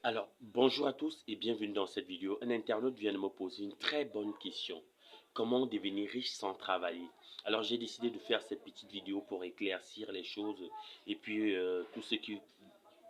Alors, bonjour à tous et bienvenue dans cette vidéo. Un internaute vient de me poser une très bonne question. Comment devenir riche sans travailler? Alors, j'ai décidé de faire cette petite vidéo pour éclaircir les choses et puis tout ce qui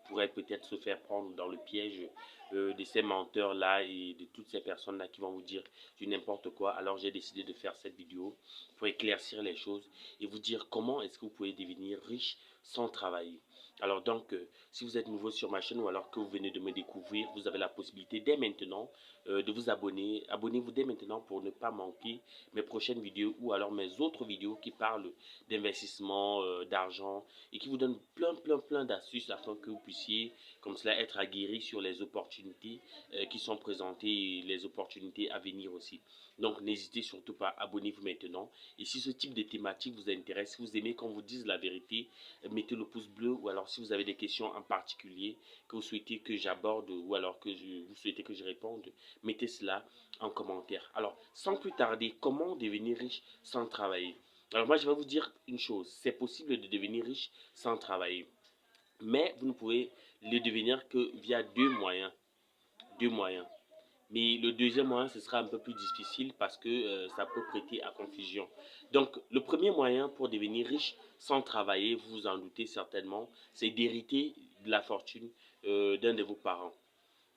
pourrait peut-être se faire prendre dans le piège de ces menteurs-là et de toutes ces personnes-là qui vont vous dire du n'importe quoi. Alors, j'ai décidé de faire cette vidéo pour éclaircir les choses et vous dire comment est-ce que vous pouvez devenir riche sans travailler. Alors donc, si vous êtes nouveau sur ma chaîne ou alors que vous venez de me découvrir, vous avez la possibilité dès maintenant de vous abonner. Abonnez-vous dès maintenant pour ne pas manquer mes prochaines vidéos ou alors mes autres vidéos qui parlent d'investissement, d'argent et qui vous donnent plein d'astuces afin que vous puissiez comme cela être aguerri sur les opportunités qui sont présentées et les opportunités à venir aussi. Donc n'hésitez surtout pas, abonnez-vous maintenant. Et si ce type de thématique vous intéresse, si vous aimez qu'on vous dise la vérité, mettez le pouce bleu ou alors si vous avez des questions en particulier que vous souhaitez que j'aborde ou alors que vous souhaitez que je réponde, mettez cela en commentaire. Alors, sans plus tarder, comment devenir riche sans travailler? Alors moi, je vais vous dire une chose, c'est possible de devenir riche sans travailler, mais vous ne pouvez le devenir que via deux moyens. Deux moyens. Mais le deuxième moyen, ce sera un peu plus difficile parce que ça peut prêter à confusion. Donc, le premier moyen pour devenir riche sans travailler, vous vous en doutez certainement, c'est d'hériter de la fortune d'un de vos parents.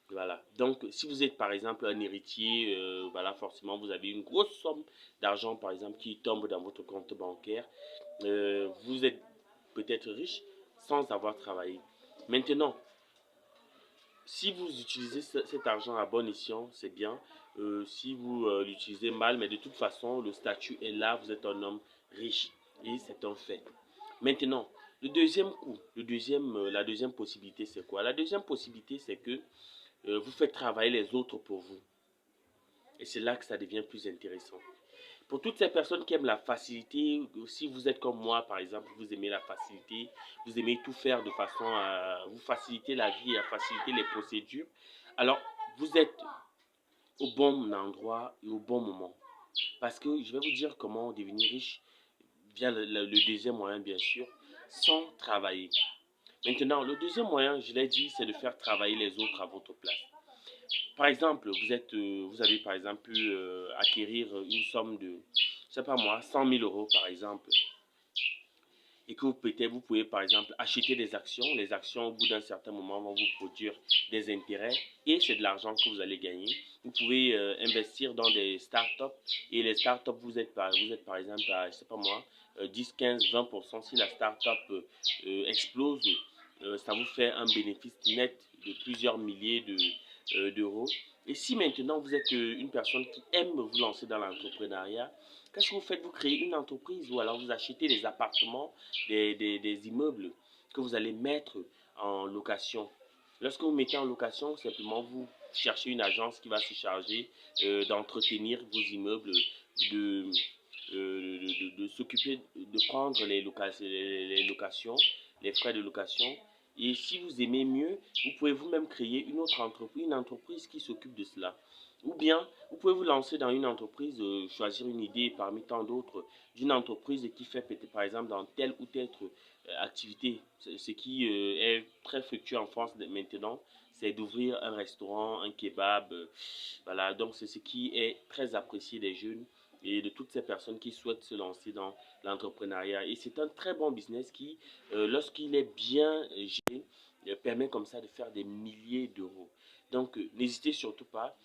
Voilà. Donc, si vous êtes par exemple un héritier, voilà, forcément, vous avez une grosse somme d'argent, par exemple, qui tombe dans votre compte bancaire. Vous êtes peut-être riche sans avoir travaillé. Maintenant, si vous utilisez cet argent à bon escient, c'est bien. Si vous l'utilisez mal, mais de toute façon, le statut est là, vous êtes un homme riche. Et c'est un fait. Maintenant, le deuxième coup, la deuxième possibilité, c'est quoi? La deuxième possibilité, c'est que vous faites travailler les autres pour vous. Et c'est là que ça devient plus intéressant. Pour toutes ces personnes qui aiment la facilité, si vous êtes comme moi, par exemple, vous aimez la facilité, vous aimez tout faire de façon à vous faciliter la vie et à faciliter les procédures, alors vous êtes au bon endroit et au bon moment. Parce que je vais vous dire comment devenir riche via le deuxième moyen, bien sûr, sans travailler. Maintenant, le deuxième moyen, je l'ai dit, c'est de faire travailler les autres à votre place. Par exemple, vous avez par exemple pu acquérir une somme de, je sais pas moi, 100 000 € par exemple, et que vous pouvez par exemple acheter des actions. Les actions, au bout d'un certain moment, vont vous produire des intérêts et c'est de l'argent que vous allez gagner. Vous pouvez investir dans des startups et les startups, vous êtes par exemple à, je sais pas moi, 10, 15, 20%. Si la startup explose, ça vous fait un bénéfice net de plusieurs milliers d'euros. Et si maintenant vous êtes une personne qui aime vous lancer dans l'entrepreneuriat, qu'est-ce que vous faites? Vous créez une entreprise ou alors vous achetez des appartements, des immeubles que vous allez mettre en location. Lorsque vous mettez en location, simplement vous cherchez une agence qui va se charger d'entretenir vos immeubles, de, de s'occuper, de prendre les locations, les frais de location. Et si vous aimez mieux, vous pouvez vous-même créer une entreprise qui s'occupe de cela. Ou bien, vous pouvez vous lancer dans une entreprise, choisir une idée parmi tant d'autres, d'une entreprise qui fait peut-être par exemple dans telle ou telle activité. Ce qui est très fructueux en France maintenant, c'est d'ouvrir un restaurant, un kebab. Voilà, donc c'est ce qui est très apprécié des jeunes et de toutes ces personnes qui souhaitent se lancer dans l'entrepreneuriat. Et c'est un très bon business qui, lorsqu'il est bien géré, permet comme ça de faire des milliers d'euros. Donc, n'hésitez surtout pas.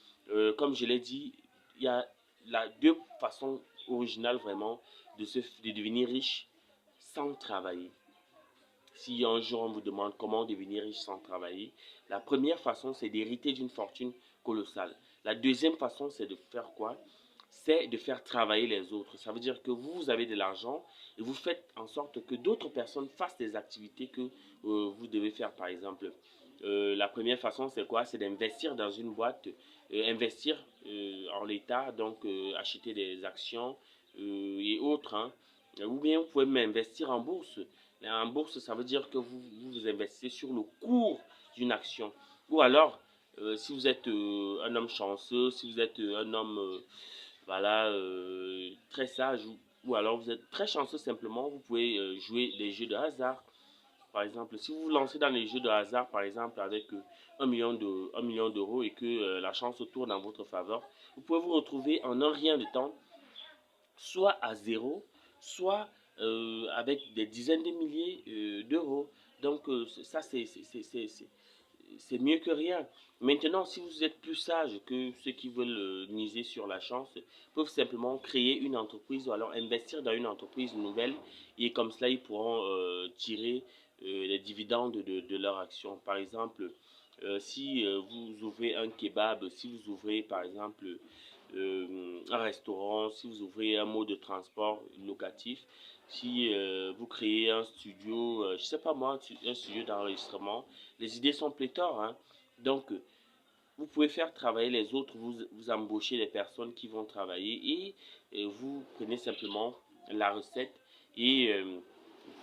Comme je l'ai dit, il y a deux façons originales vraiment de devenir riche sans travailler. Si un jour on vous demande comment devenir riche sans travailler, la première façon c'est d'hériter d'une fortune colossale. La deuxième façon c'est de faire quoi? C'est de faire travailler les autres. Ça veut dire que vous avez de l'argent et vous faites en sorte que d'autres personnes fassent des activités que vous devez faire. Par exemple, la première façon c'est quoi? C'est d'investir dans une boîte, investir en l'état, donc acheter des actions et autres, hein. Ou bien vous pouvez même investir en bourse. En bourse, ça veut dire que vous investissez sur le cours d'une action. Ou alors, si vous êtes un homme chanceux, si vous êtes un homme voilà, très sage, ou alors vous êtes très chanceux simplement, vous pouvez jouer les jeux de hasard. Par exemple, si vous vous lancez dans les jeux de hasard, par exemple, avec 1 million d'euros et que la chance tourne en votre faveur, vous pouvez vous retrouver en un rien de temps, soit à zéro, soit avec des dizaines de milliers d'euros. Donc, ça, c'est mieux que rien. Maintenant, si vous êtes plus sage que ceux qui veulent miser sur la chance, peuvent simplement créer une entreprise ou alors investir dans une entreprise nouvelle et comme cela, ils pourront tirer les dividendes de leur action. Par exemple, si vous ouvrez un kebab, si vous ouvrez par exemple un restaurant, si vous ouvrez un mode de transport locatif, si vous créez un studio, je sais pas moi, un studio d'enregistrement, les idées sont pléthores, hein. Donc, vous pouvez faire travailler les autres, vous embauchez les personnes qui vont travailler et vous prenez simplement la recette et vous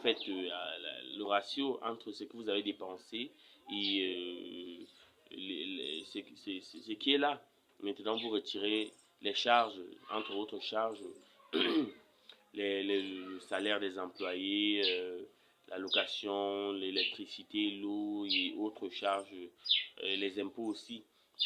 faites le ratio entre ce que vous avez dépensé et ce qui est là. Maintenant, vous retirez les charges, entre autres charges, le salaire des employés, la location, l'électricité, l'eau et autres charges, les impôts aussi.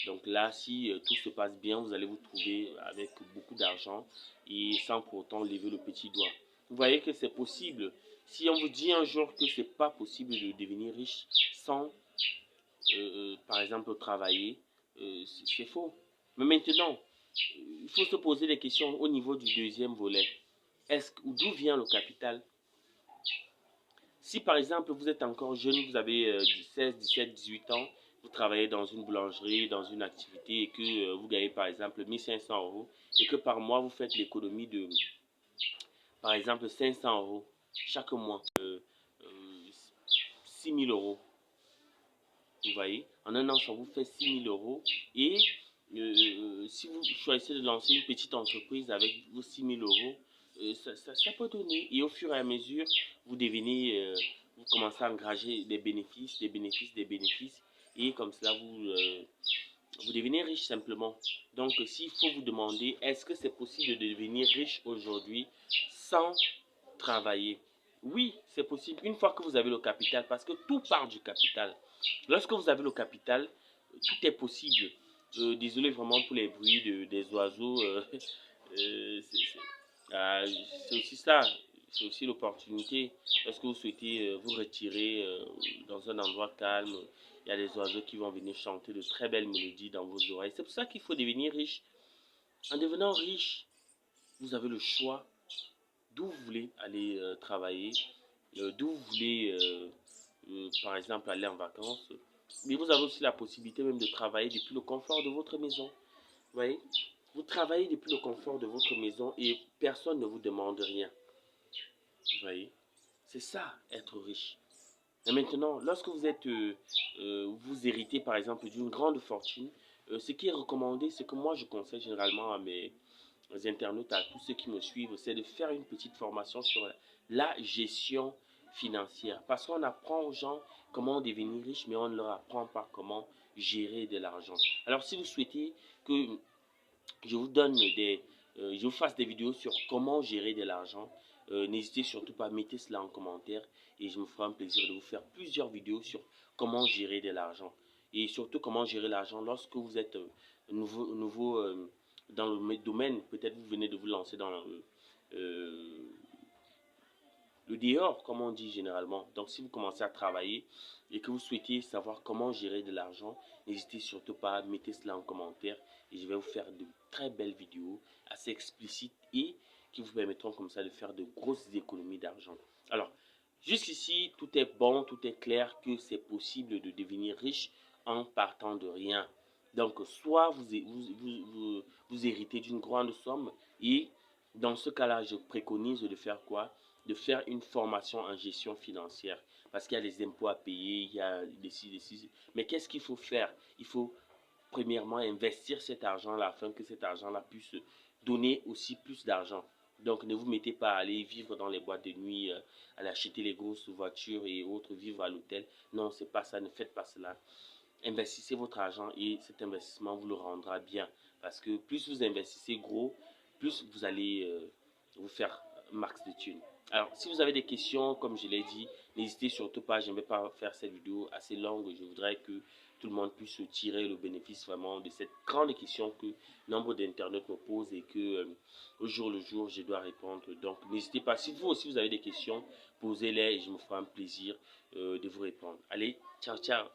Donc là, si tout se passe bien, vous allez vous trouver avec beaucoup d'argent et sans pour autant lever le petit doigt. Vous voyez que c'est possible. Si on vous dit un jour que c'est pas possible de devenir riche sans, par exemple, travailler, c'est faux. Mais maintenant, il faut se poser des questions au niveau du deuxième volet. D'où vient le capital? Si par exemple vous êtes encore jeune, vous avez 16, 17, 18 ans, vous travaillez dans une boulangerie, dans une activité et que vous gagnez par exemple 1500 euros et que par mois vous faites l'économie de par exemple 500 euros chaque mois, 6000 euros. Vous voyez, en un an ça vous fait 6000 euros et si vous choisissez de lancer une petite entreprise avec vos 6000 euros, ça peut donner. Et au fur et à mesure, vous devenez, vous commencez à engager des bénéfices, des bénéfices, des bénéfices. Et comme cela, vous devenez riche simplement. Donc, s'il faut vous demander, est-ce que c'est possible de devenir riche aujourd'hui sans travailler? Oui, c'est possible. Une fois que vous avez le capital, parce que tout part du capital. Lorsque vous avez le capital, tout est possible. Désolé vraiment pour les bruits des oiseaux. C'est aussi ça. C'est aussi l'opportunité. Lorsque vous souhaitez vous retirer dans un endroit calme, il y a des oiseaux qui vont venir chanter de très belles mélodies dans vos oreilles. C'est pour ça qu'il faut devenir riche. En devenant riche, vous avez le choix d'où vous voulez aller travailler, d'où vous voulez, par exemple, aller en vacances. Mais vous avez aussi la possibilité même de travailler depuis le confort de votre maison. Vous voyez, vous travaillez depuis le confort de votre maison et personne ne vous demande rien. Vous voyez, c'est ça, être riche. Et maintenant, lorsque vous héritez par exemple d'une grande fortune, ce qui est recommandé, c'est que moi je conseille généralement à mes internautes, à tous ceux qui me suivent, c'est de faire une petite formation sur la gestion financière. Parce qu'on apprend aux gens comment devenir riche, mais on ne leur apprend pas comment gérer de l'argent. Alors si vous souhaitez que je vous donne je vous fasse des vidéos sur comment gérer de l'argent, n'hésitez surtout pas à mettre cela en commentaire et je me ferai un plaisir de vous faire plusieurs vidéos sur comment gérer de l'argent et surtout comment gérer l'argent lorsque vous êtes nouveau dans le domaine. Peut-être vous venez de vous lancer dans le dehors, comme on dit généralement. Donc, si vous commencez à travailler et que vous souhaitez savoir comment gérer de l'argent, n'hésitez surtout pas à mettre cela en commentaire et je vais vous faire de très belles vidéos assez explicites et qui vous permettront comme ça de faire de grosses économies d'argent. Alors, jusqu'ici, tout est bon, tout est clair que c'est possible de devenir riche en partant de rien. Donc, soit vous héritez d'une grande somme et dans ce cas-là, je préconise de faire quoi? De faire une formation en gestion financière. Parce qu'il y a des impôts à payer, il y a des ci. Mais qu'est-ce qu'il faut faire? Il faut premièrement investir cet argent-là afin que cet argent-là puisse donner aussi plus d'argent. Donc ne vous mettez pas à aller vivre dans les boîtes de nuit, à aller acheter les grosses voitures et autres, vivre à l'hôtel. Non, c'est pas ça, ne faites pas cela. Investissez votre argent et cet investissement vous le rendra bien. Parce que plus vous investissez gros, plus vous allez vous faire max de thunes. Alors, si vous avez des questions, comme je l'ai dit, N'hésitez surtout pas, je ne vais pas faire cette vidéo assez longue. Je voudrais que tout le monde puisse tirer le bénéfice vraiment de cette grande question que nombre d'internautes me posent et que au jour le jour, je dois répondre. Donc, n'hésitez pas. Si vous aussi, vous avez des questions, posez-les et je me ferai un plaisir de vous répondre. Allez, ciao, ciao.